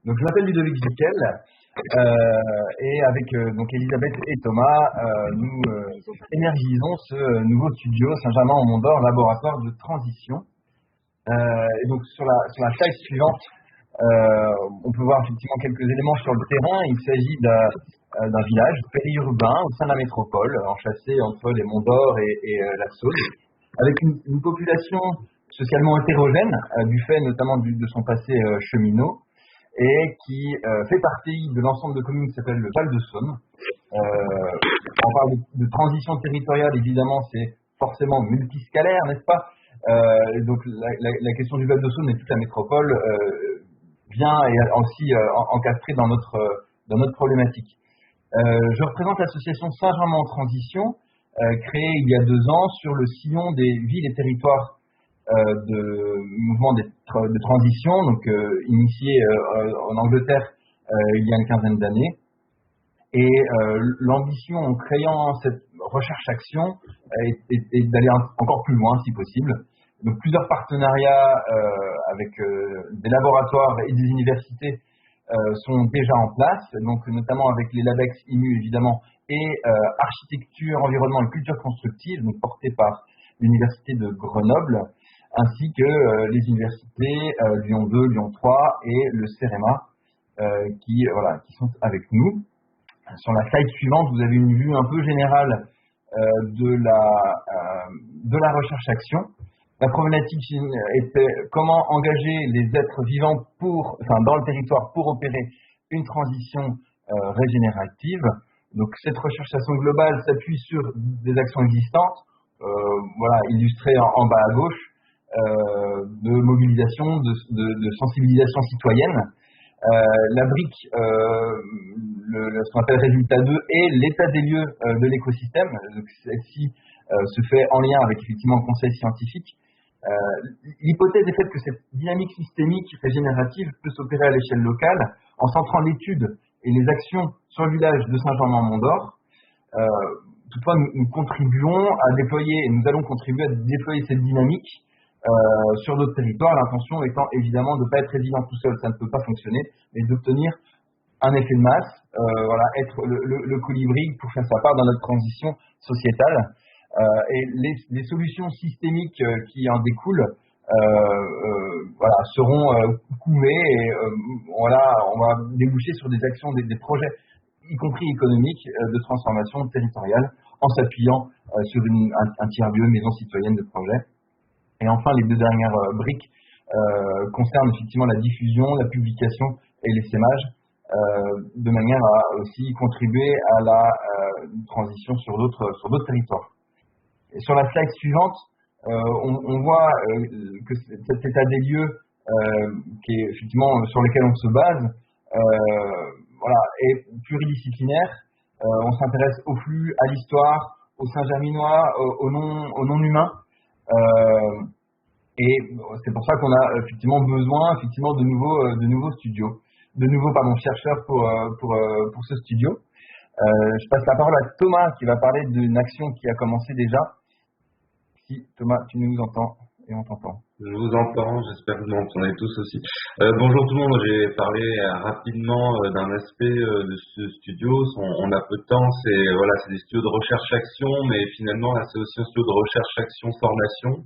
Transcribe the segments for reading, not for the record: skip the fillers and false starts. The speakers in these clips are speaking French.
Donc, je m'appelle Ludovic Jiquel, et avec donc Elisabeth et Thomas, nous énergisons ce nouveau studio Saint-Germain-en-Mont-d'Or, laboratoire de transition. Et donc, sur la slide suivante, on peut voir effectivement quelques éléments sur le terrain. Il s'agit d'un village périurbain au sein de la métropole, enchâssé entre les Monts d'Or et la Saône, avec une population socialement hétérogène, du fait notamment de son passé cheminot, et qui fait partie de l'ensemble de communes qui s'appelle le Val-de-Saône. On parle de transition territoriale, évidemment, c'est forcément multiscalaire, n'est-ce pas? Donc la question du Val-de-Saône et toute la métropole vient et aussi encastrée dans notre problématique. Je représente l'association Saint-Germain en transition, créée il y a 2 ans sur le sillon des villes et territoires de mouvement de transition, donc initié en Angleterre il y a une quinzaine d'années. Et l'ambition en créant cette recherche-action est d'aller encore plus loin si possible. Donc plusieurs partenariats avec des laboratoires et des universités sont déjà en place, donc notamment avec les LABEX IMU évidemment, et architecture, environnement et culture constructive, donc porté par l'université de Grenoble, ainsi que les universités Lyon 2, Lyon 3 et le CEREMA qui sont avec nous. Sur la slide suivante, vous avez une vue un peu générale de la recherche-action. La problématique était comment engager les êtres vivants dans le territoire pour opérer une transition régénérative. Donc cette recherche-action globale s'appuie sur des actions existantes, illustrées en bas à gauche, de mobilisation, de sensibilisation citoyenne. La brique, ce qu'on appelle résultat 2, est l'état des lieux de l'écosystème. Celle-ci se fait en lien avec effectivement le conseil scientifique. L'hypothèse est faite que cette dynamique systémique régénérative peut s'opérer à l'échelle locale en centrant l'étude et les actions sur le village de Saint-Germain-en-Mont-d'Or. Toutefois, nous contribuons à déployer, et nous allons contribuer à déployer cette dynamique sur d'autres territoires, l'intention étant évidemment de ne pas être résident tout seul, ça ne peut pas fonctionner, mais d'obtenir un effet de masse, être le colibri pour faire sa part dans notre transition sociétale. Et les solutions systémiques qui en découlent seront couvées et on va déboucher sur des actions, des projets, y compris économiques, de transformation territoriale, en s'appuyant sur un tiers-lieu, maison citoyenne de projet. Et enfin, les 2 dernières briques concernent effectivement la diffusion, la publication et l'essaimage, de manière à aussi contribuer à la transition sur d'autres territoires. Et sur la slide suivante, on voit que cet état des lieux, qui est effectivement sur lequel on se base, est pluridisciplinaire. On s'intéresse au flux, à l'histoire, au Saint-Germinois, au non humain. Et c'est pour ça qu'on a effectivement besoin de nouveaux studios, chercheurs pour ce studio. Je passe la parole à Thomas qui va parler d'une action qui a commencé déjà. Si Thomas, tu nous entends et on t'entend. Je vous entends, j'espère que vous m'entendez tous aussi. Bonjour tout le monde, j'ai parlé rapidement d'un aspect de ce studio. On a peu de temps, c'est des studios de recherche-action, mais finalement là c'est aussi un studio de recherche-action-formation.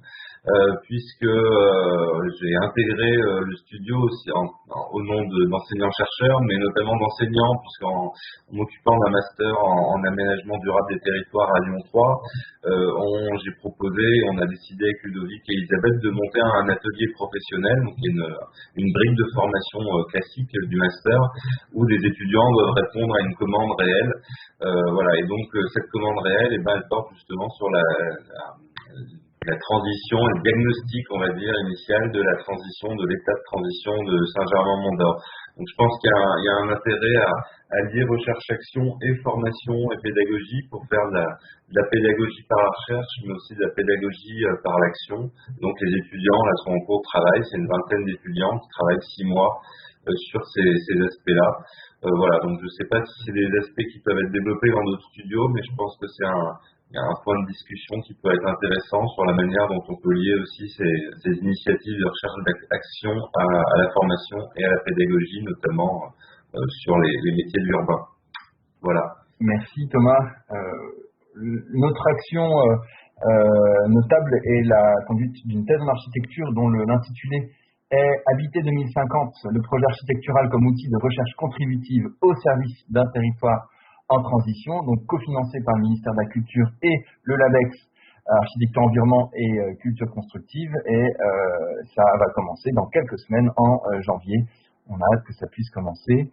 Puisque j'ai intégré le studio aussi au nom d'enseignants-chercheurs, mais notamment d'enseignants, puisqu'en m'occupant d'un master en aménagement durable des territoires à Lyon 3, j'ai proposé, on a décidé avec Ludovic et Elisabeth de monter un atelier professionnel, donc une brique de formation classique du master, où des étudiants doivent répondre à une commande réelle. Et donc cette commande réelle, elle porte justement sur la transition et le diagnostic, on va dire, initial de la transition, de l'état de transition de Saint-Germain-en-Mont-d'Or. Donc je pense qu'il y a un intérêt à lier recherche-action et formation et pédagogie pour faire de la pédagogie par la recherche, mais aussi de la pédagogie par l'action. Donc les étudiants là sont en cours de travail, c'est une vingtaine d'étudiants qui travaillent 6 mois sur ces aspects-là. Donc je ne sais pas si c'est des aspects qui peuvent être développés dans d'autres studios, mais je pense que c'est il y a un point de discussion qui peut être intéressant sur la manière dont on peut lier aussi ces initiatives de recherche d'action à la formation et à la pédagogie, notamment sur les métiers de l'urbain. Voilà. Merci Thomas. Notre action notable est la conduite d'une thèse en architecture dont l'intitulé est Habiter 2050, le projet architectural comme outil de recherche contributive au service d'un territoire en transition, donc cofinancé par le ministère de la Culture et le LABEX, Architecture, Environnement et Culture Constructive. Et ça va commencer dans quelques semaines, en janvier. On a hâte que ça puisse commencer.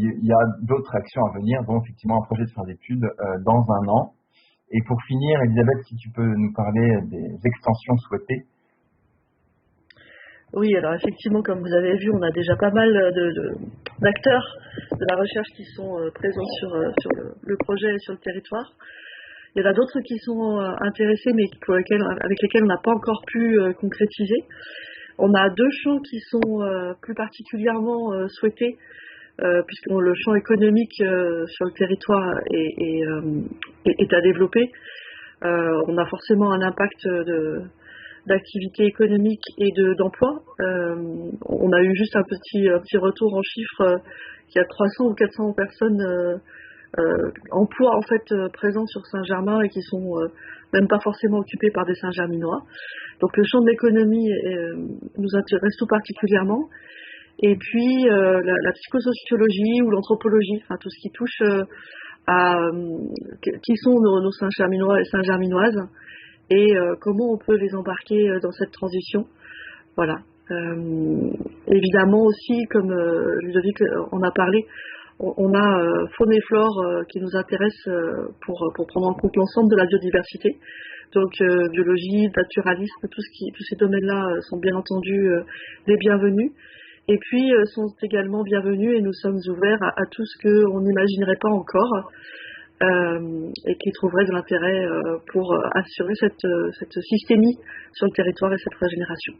Il y a d'autres actions à venir, dont effectivement un projet de fin d'études dans un an. Et pour finir, Elisabeth, si tu peux nous parler des extensions souhaitées. Oui, alors effectivement, comme vous avez vu, on a déjà pas mal d'acteurs de la recherche qui sont présents sur le projet et sur le territoire. Il y en a d'autres qui sont intéressés, mais avec lesquels on n'a pas encore pu concrétiser. On a deux champs qui sont plus particulièrement souhaités, puisque le champ économique sur le territoire est à développer. On a forcément un impact d'activité économique et d'emploi. On a eu juste un petit retour en chiffres qu'il y a 300 ou 400 personnes emploi en fait présents sur Saint-Germain et qui sont même pas forcément occupés par des Saint-Germinois. Donc le champ de l'économie nous intéresse tout particulièrement. Et puis la psychosociologie ou l'anthropologie, enfin tout ce qui touche à qui sont nos Saint-Germinois et Saint-Germinoises et comment on peut les embarquer dans cette transition. Voilà. Évidemment aussi, comme Ludovic en a parlé, on a faune et flore qui nous intéresse pour prendre en compte l'ensemble de la biodiversité. Donc biologie, naturalisme, tous ces domaines-là sont bien entendu les bienvenus. Et puis sont également bienvenus et nous sommes ouverts à tout ce qu'on n'imaginerait pas encore et qui trouverait de l'intérêt pour assurer cette systémie sur le territoire et cette régénération.